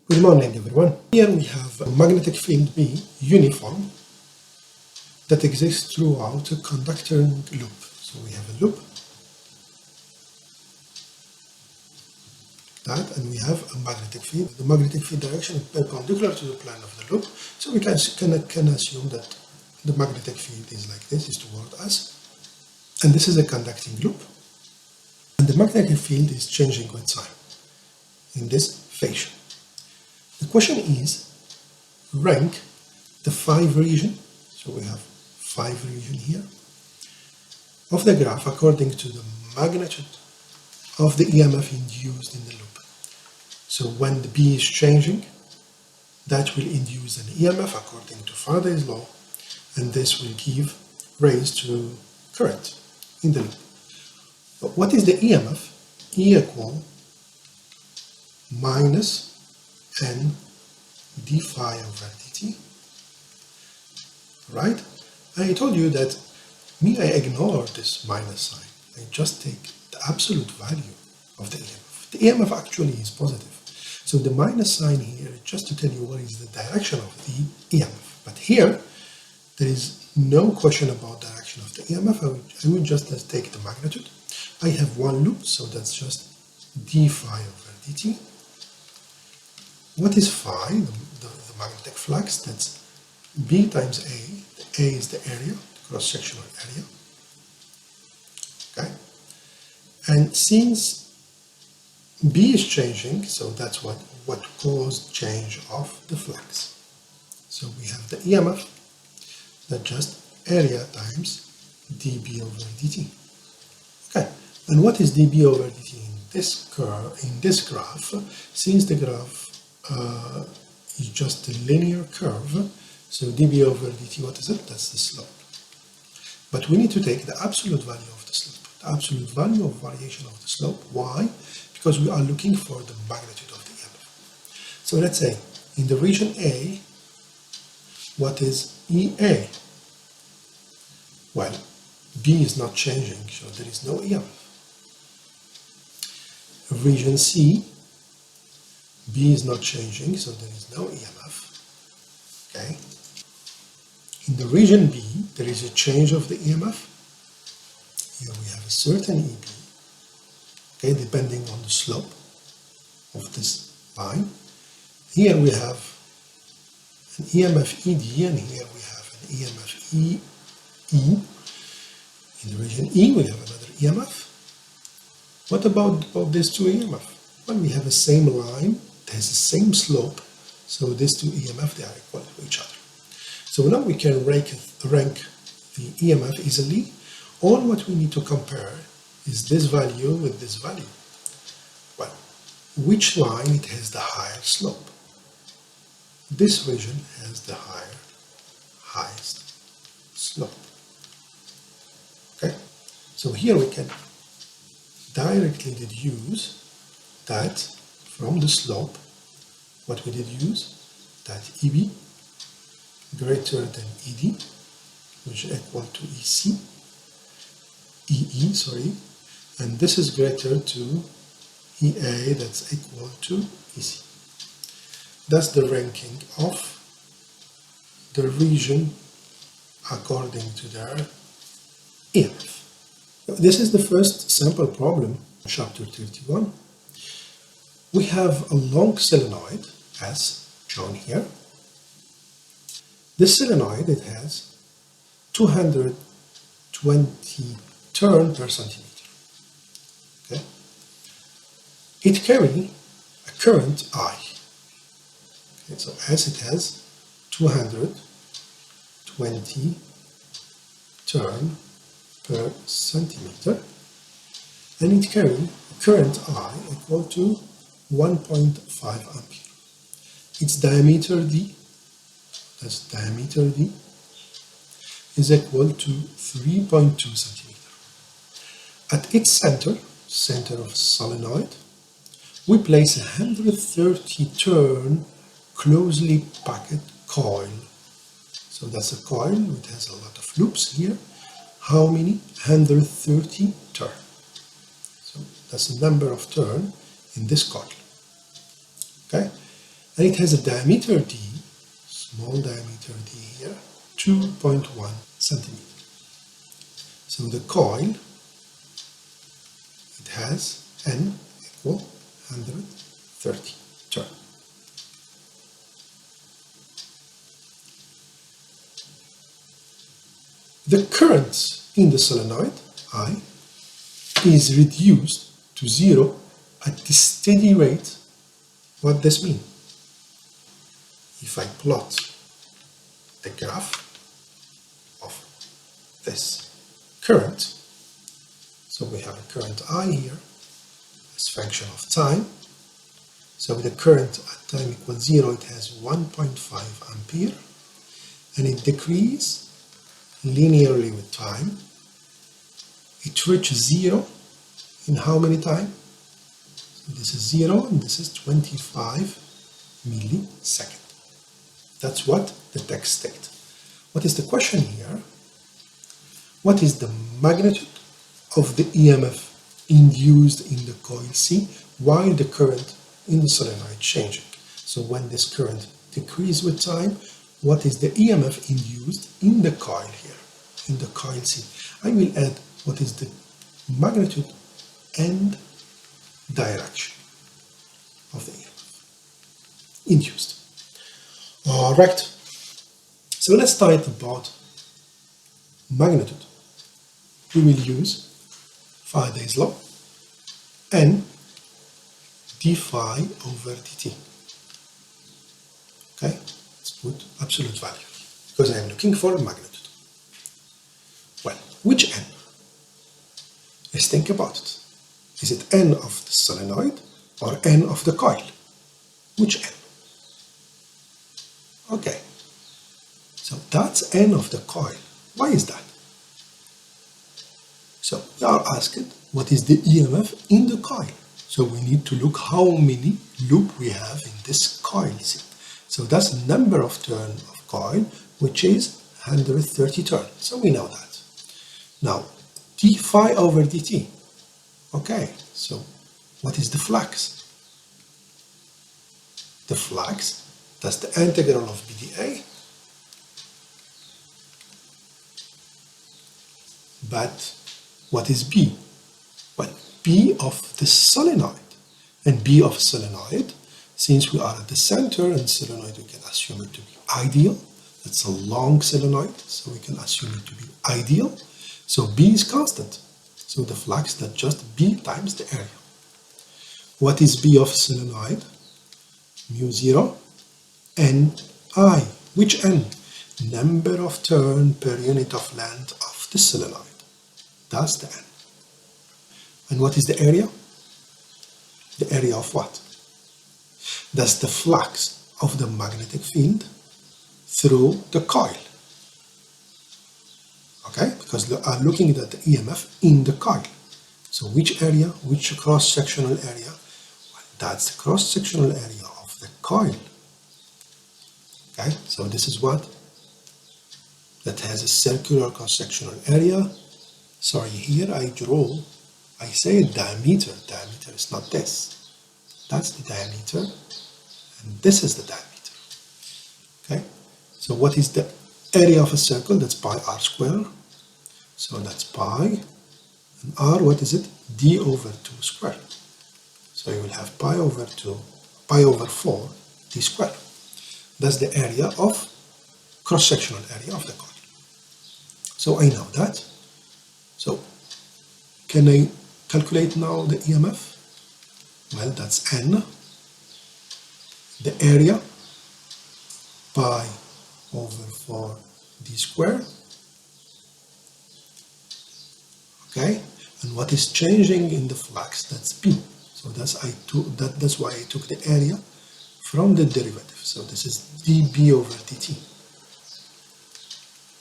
Good morning, everyone. Here we have a magnetic field B, uniform, that exists throughout a conductor loop. So we have a loop, that, and we have a magnetic field. The magnetic field direction is perpendicular to the plane of the loop, so we can assume that the magnetic field is like this, is toward us, and this is a conducting loop, and the magnetic field is changing with time in this fashion. The question is, rank the 5 region, so we have 5 region here, of the graph according to the magnitude of the EMF induced in the loop. So when the B is changing, that will induce an EMF according to Faraday's law, and this will give rise to current in the loop. But what is the EMF? E equal minus N d phi over dt, right? I told you that I ignore this minus sign. I just take the absolute value of the EMF. The EMF actually is positive. So the minus sign here is just to tell you what is the direction of the EMF. But here, there is no question about direction of the EMF. I would just take the magnitude. I have one loop, so that's just d phi over dt. What is phi? The magnetic flux, that's B times A. A is the area, the cross-sectional area. Okay? And since B is changing, so that's what caused change of the flux. So we have the EMF, that's just area times dB over dt. Okay, and what is dB over dt in this curve, in this graph? Since the graph is just a linear curve, so dB over dt, what is it? That's the slope. But we need to take the absolute value of the slope, the absolute value of variation of the slope. Why? Because we are looking for the magnitude of the EMF. So let's say in the region A, what is EA? Well, B is not changing, so there is no EMF. Region C, B is not changing, so there is no EMF. Okay. In the region B, there is a change of the EMF. Here we have a certain EB, okay, depending on the slope of this line. Here we have an EMF ED, and here we have an EMF EE. In the region E, we have another EMF. What about these two EMF? Well, we have the same line, it has the same slope, so these two EMF, they are equal to each other. So now we can rank the EMF easily. All what we need to compare is this value with this value. Well, which line it has the higher slope? This region has the highest slope. Okay, so here we can directly deduce that from the slope, what we deduce, that EB greater than ED, which is equal to EE, sorry, and this is greater to EA, that's equal to EC. That's the ranking of the region according to their EMF. This is the first sample problem, chapter 31. We have a long solenoid, as shown here. This solenoid, it has 220 turns per centimeter. Okay? It carries a current I. Okay, so as it has 220 turns per centimeter, and it carries a current I equal to 1.5 ampere. Its diameter D, that's diameter D, is equal to 3.2 centimeter. At its center of solenoid, we place a 130 turn closely packed coil. So that's a coil, it has a lot of loops here. How many? 130 turn. So that's the number of turn in this coil. Okay? and it has a diameter d, small diameter d here, 2.1 centimeter. So the coil, it has N equal 130 turn. The current in the solenoid, I, is reduced to 0 at the steady rate. What this means? If I plot the graph of this current, so we have a current I here as function of time. So the current at time equals 0, it has 1.5 ampere, and it decreases linearly with time. It reaches 0 in how many time? So this is 0 and this is 25 milliseconds. That's what the text states. What is the question here? What is the magnitude of the EMF induced in the coil C while the current in the solenoid changing? So when this current decreases with time, what is the EMF induced in the coil here, in the coil C? I will add what is the magnitude and direction of the EMF induced. Alright, so let's start about magnitude. We will use Faraday's law and d phi over dt. Okay, let's put absolute value because I am looking for a magnitude. Well, which n? Let's think about it. Is it n of the solenoid or n of the coil? Which n? Okay, so that's n of the coil. Why is that? So we are asked what is the EMF in the coil. So we need to look how many loops we have in this coil. So that's the number of turns of coil, which is 130 turns. So we know that. Now, d phi over dt. Okay, so what is the flux? The flux, that's the integral of BdA. But what is B? Well, B of the solenoid. And B of solenoid, since we are at the center and solenoid, we can assume it to be ideal. That's a long solenoid, so we can assume it to be ideal. So B is constant. So the flux, that's just B times the area. What is B of solenoid? Mu 0 n I. Which n? Number of turns per unit of length of the solenoid. That's the n. And what is the area? The area of what? That's the flux of the magnetic field through the coil. Okay? Because we are looking at the EMF in the coil. So which area? Which cross-sectional area? Well, that's the cross-sectional area of the coil. Okay? So this is what? That has a circular cross-sectional area. Sorry, here I say diameter. Diameter is not this. That's the diameter, and this is the diameter. Okay? So what is the area of a circle? That's pi r square. So that's pi, and r, what is it? D over 2 squared. So you will have pi over 4 d squared. That's the area of, cross-sectional area of the coil. So I know that. So can I calculate now the EMF? Well, that's n. The area, pi over 4 d squared. Okay, and what is changing in the flux? That's B. So that's why I took the area from the derivative. So this is dB over dt.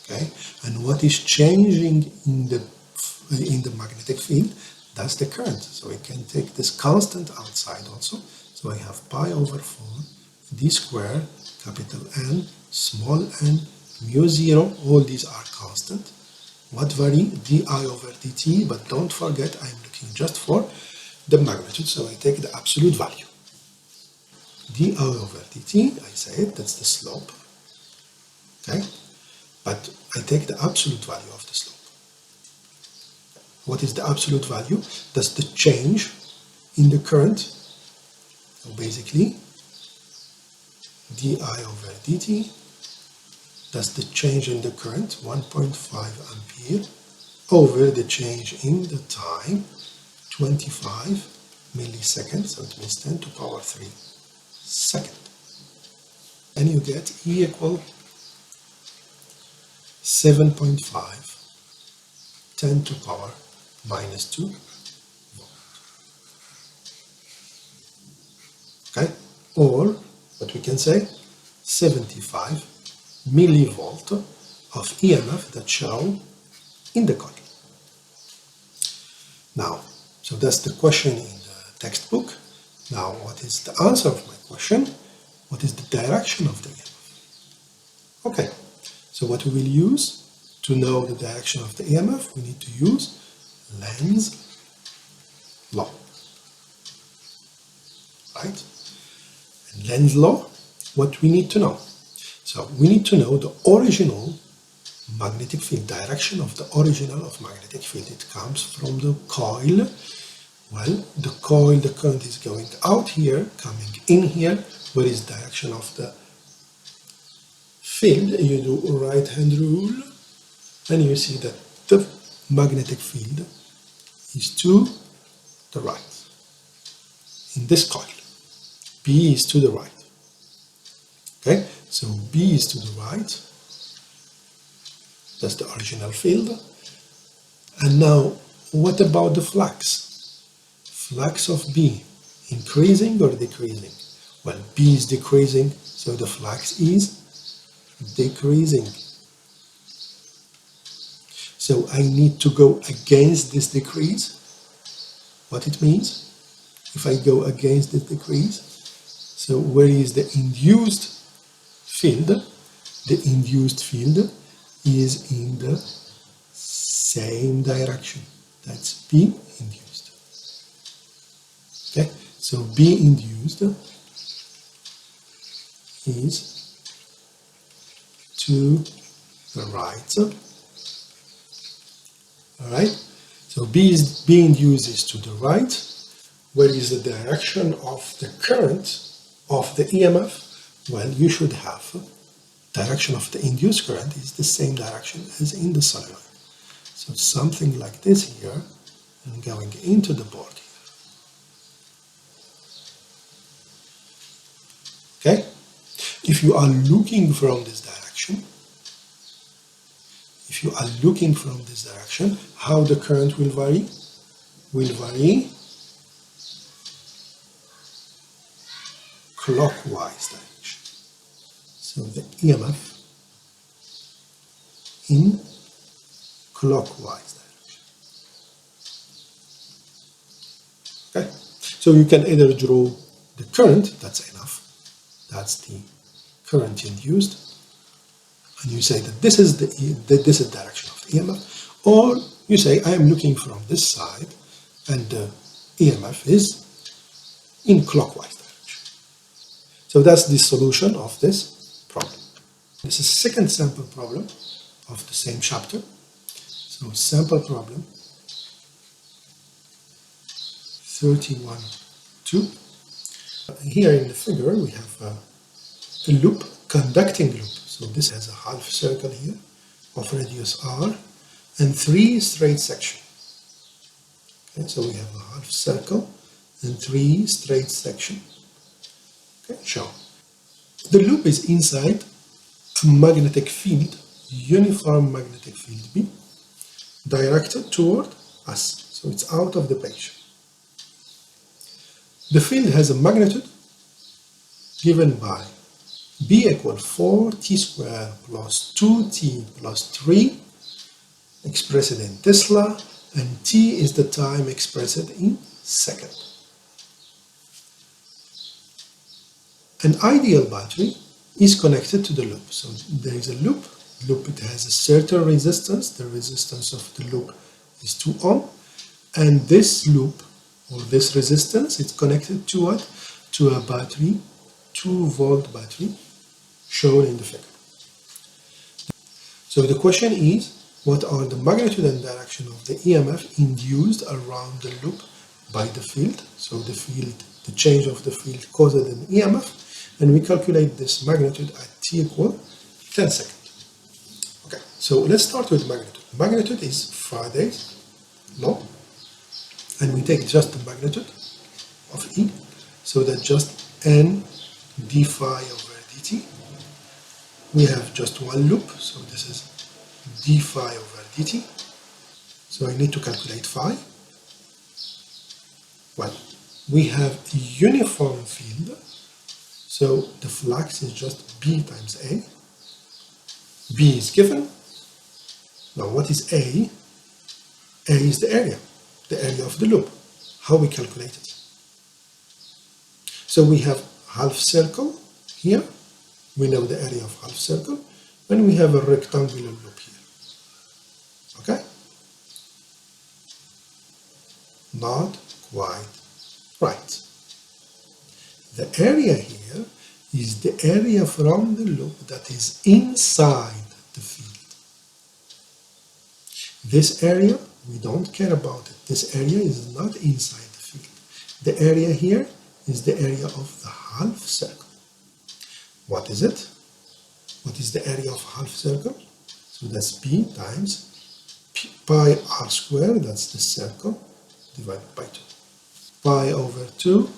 Okay, and what is changing in the magnetic field? That's the current. So I can take this constant outside also. So I have pi over 4 d squared, capital N, small n, mu 0. All these are constant. What vary? di over dt, but don't forget I'm looking just for the magnitude, so I take the absolute value. di over dt, I say it, that's the slope, okay? But I take the absolute value of the slope. What is the absolute value? That's the change in the current. So basically, di over dt, that's the change in the current, 1.5 ampere, over the change in the time, 25 milliseconds, so it means 10 to the power 3 second. And you get E equal 7.5, 10 to the power minus 2 volt. Okay? Or, what we can say, 75 millivolt of EMF that show in the coil. Now, so that's the question in the textbook. Now, what is the answer of my question? What is the direction of the EMF? Okay, so what we will use to know the direction of the EMF, we need to use Lenz's law, right? And Lenz's law, what we need to know? So we need to know the original magnetic field, direction of the original of magnetic field. It comes from the coil. Well, the coil, the current is going out here, coming in here. What is the direction of the field? You do right hand rule, and you see that the magnetic field is to the right. In this coil, B is to the right. Okay, so B is to the right. That's the original field. And now, what about the flux? Flux of B, increasing or decreasing? Well, B is decreasing, so the flux is decreasing. So I need to go against this decrease. What it means? If I go against this decrease, so where is the induced field? The induced field is in the same direction. That's B induced. Okay, so B induced is to the right. Alright, so B induced is to the right. Where is the direction of the current of the EMF? Well, you should have direction of the induced current is the same direction as in the solenoid. So something like this here, and going into the board here. Okay? If you are looking from this direction, how the current will vary? Will vary clockwise direction. So the EMF in clockwise direction. Okay? So you can either draw the current, that's enough, that's the current induced, and you say that this is the direction of the EMF, or you say I am looking from this side and the EMF is in clockwise direction. So that's the solution of this problem. This is second sample problem of the same chapter. So sample problem 31.2. Here in the figure we have a loop, conducting loop. So this has a half circle here of radius r and 3 straight sections. Okay, so we have a half circle and 3 straight sections. Okay, shown. The loop is inside a magnetic field, uniform magnetic field B, directed toward us. So it's out of the page. The field has a magnitude given by B equal 4t squared plus 2t plus 3 expressed in Tesla, and t is the time expressed in second. An ideal battery is connected to the loop. So there is a loop, it has a certain resistance, the resistance of the loop is 2 ohm, and this loop or this resistance is connected to what? To a battery 2-volt battery shown in the figure. So the question is, what are the magnitude and direction of the EMF induced around the loop by the field? So the change of the field caused an EMF, and we calculate this magnitude at t equal 10 seconds. Okay, so let's start with magnitude. Magnitude is Faraday's law, and we take just the magnitude of E, so that just n d phi over dt. We have just one loop, so this is d phi over dt. So I need to calculate phi. Well, we have a uniform field, so the flux is just B times A. B is given. Now what is A? A is the area of the loop. How we calculate it? So we have half circle here. We know the area of half circle, and we have a rectangular loop here. Okay? Not quite right. The area here is the area from the loop that is inside the field. This area, we don't care about it. This area is not inside the field. The area here is the area of the half circle. What is it? What is the area of half circle? So that's B times pi r squared, that's the circle, divided by 2. Pi over 2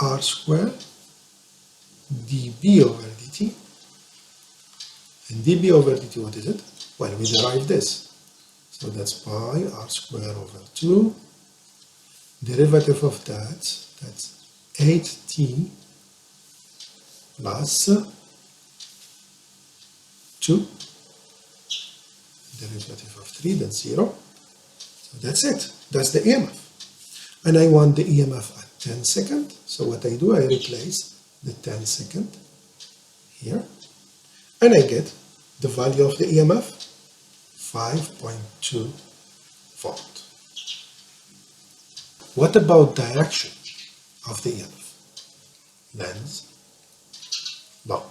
r squared dB over dt. And dB over dt, what is it? Well, we derive this. So that's pi r squared over 2. Derivative of that's 8t plus 2. Derivative of 3, that's 0. So that's it. That's the EMF. And I want the EMF at 10 seconds. So what I do, I replace the 10 second here. And I get the value of the EMF, 5.2 volt. What about direction of the EMF? Lens law.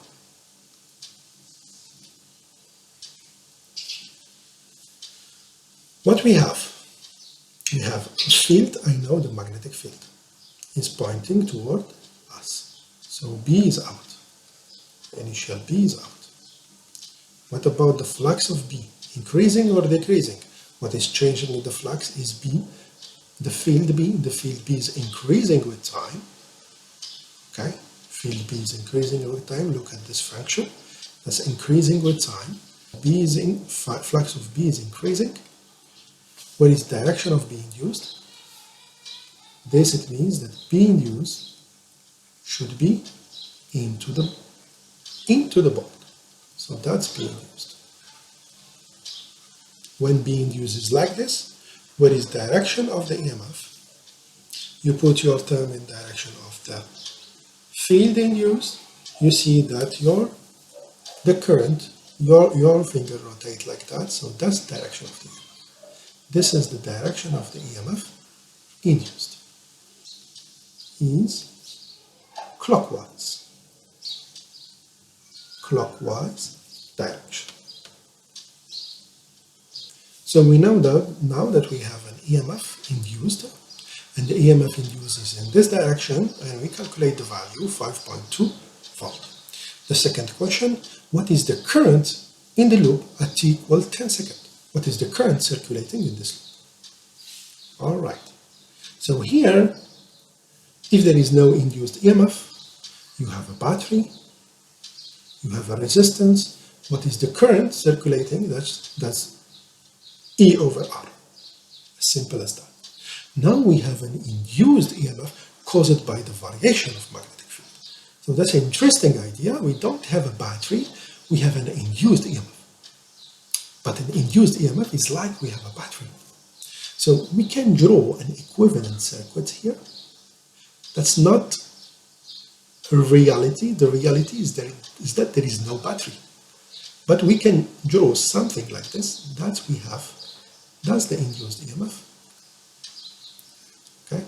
What we have a field. I know the magnetic field is pointing toward us. So B is out. Initial B is out. What about the flux of B? Increasing or decreasing? What is changing in the flux is B. The field B. The field B is increasing with time. Okay? Field B is increasing with time. Look at this function. That's increasing with time. Flux of B is increasing. What is direction of B induced? This it means that B induced should be into the board. So that's B induced. When B induced is like this, what is direction of the EMF? You put your term in direction of the field induced. You see that the current, your finger rotate like that. So that's the direction of the EMF. This is the direction of the EMF induced. Is clockwise direction. So we know that now that we have an EMF induced, and the EMF induced is in this direction, and we calculate the value, 5.2 volt. The second question, what is the current in the loop at t equals 10 seconds? What is the current circulating in this loop? All right. So here, if there is no induced EMF, you have a battery, you have a resistance. What is the current circulating? That's E over R. As simple as that. Now we have an induced EMF caused by the variation of magnetic field. So that's an interesting idea. We don't have a battery, we have an induced EMF. But an induced EMF is like we have a battery. So we can draw an equivalent circuit here. That's not a reality. The reality is that there is no battery. But we can draw something like this. That's the induced EMF. Okay?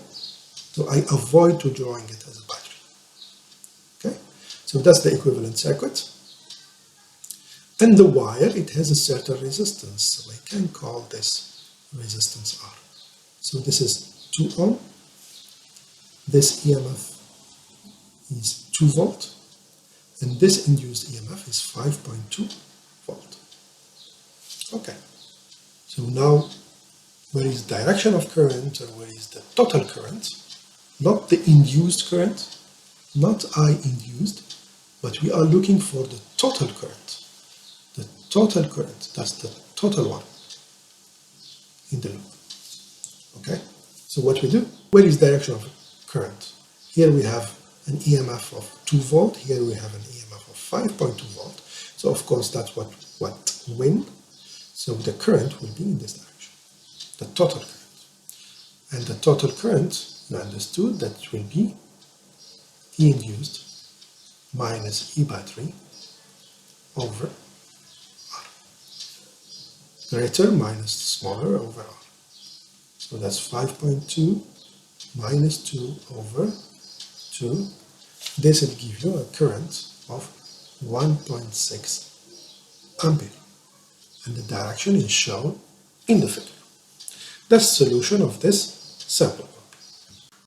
So I avoid to drawing it as a battery. So that's the equivalent circuit. And the wire, it has a certain resistance. So I can call this resistance R. So this is 2 ohm. This EMF is 2 volt. And this induced EMF is 5.2 volt. Okay. So now, where is the direction of current, or where is the total current? Not the induced current, not I induced, but we are looking for the total current. The total current, that's the total one in the loop. Okay? So what we do, where is direction of current? Here we have an EMF of 2 volt, here we have an EMF of 5.2 volt. So of course that's what win. So the current will be in this direction, the total current. And the total current, you understood, that will be E induced minus E battery over R. Greater minus smaller over R. So that's 5.2 minus 2 over 2. This will give you a current of 1.6 ampere. And the direction is shown in the figure. That's the solution of this sample.